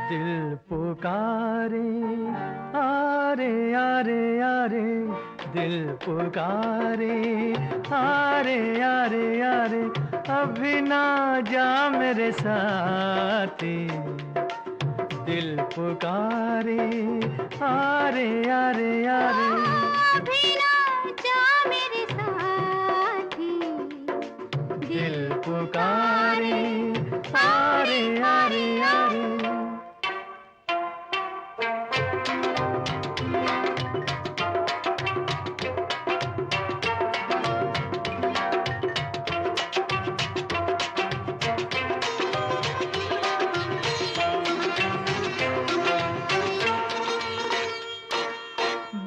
दिल पुकारे आरे आरे आरे, दिल पुकारे आरे आरे आरे, अभी ना जा मेरे साथी। दिल पुकारे आरे आरे आरे, अभी ना जा मेरे साथी। दिल पुकारे आरे आरे आरे।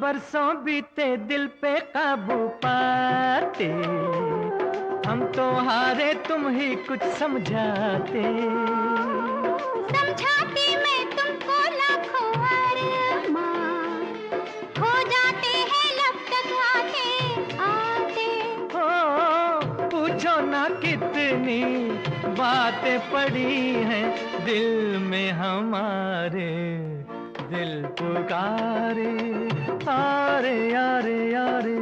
बरसों बीते दिल पे काबू पाते, हम तो हारे तुम ही कुछ समझाते। समझाती मैं तुमको लाखों अरमान, हो जाते हैं लब तक आते आते। हो पूछो ना कितनी बातें पड़ी हैं दिल में हमारे। दिल पुकारे आरे आरे आरे,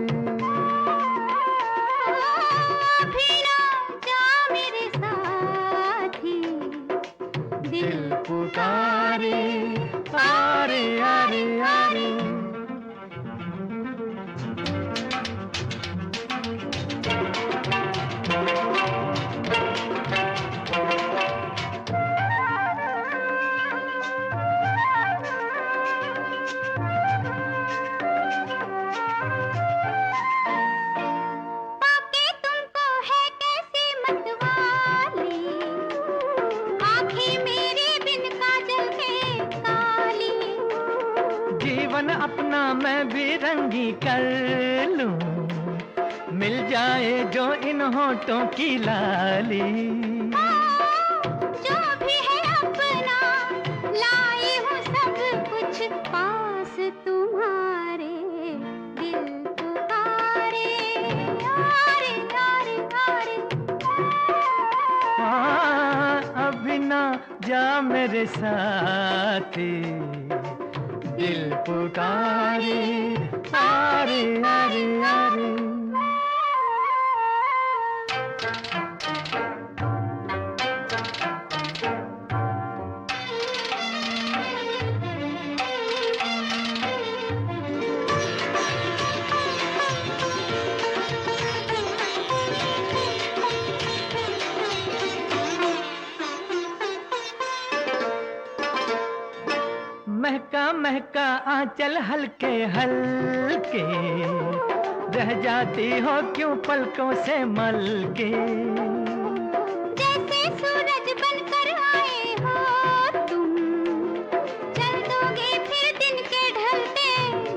अभी ना जा मेरे साथी। दिल पुकारे आरे आरे आरे। जीवन अपना मैं भी रंगी कर लूं, मिल जाए जो इन होठों की लाली। जो भी है अपना लाई हूँ सब कुछ पास तुम्हारे। दिल पुकारे आरे आरे आरे, अभी ना जा मेरे साथी। दिल पुकारे आरे आरे आरे। महका महका आंचल हल्के हल्के, रह जाती हो क्यों पलकों से मलके। जैसे सूरज बनकर आए हो तुम, चल दोगे फिर दिन के ढलते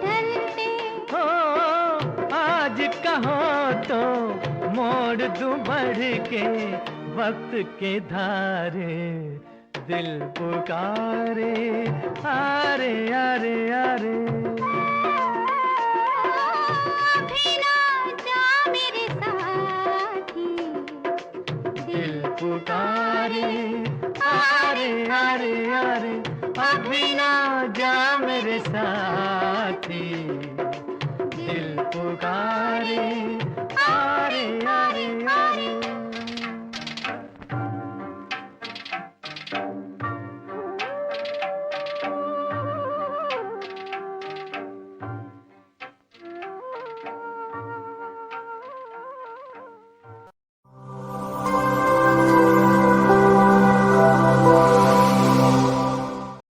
ढलते। हो आज कहो तो मोड़ दूं बढ़ के वक्त के धारे। दिल पुकारे आरे आरे आरे, अभी ना जा मेरे साथी। दिल पुकारे आरे आरे आरे, अभी ना जा मेरे साथी। दिल पुकारे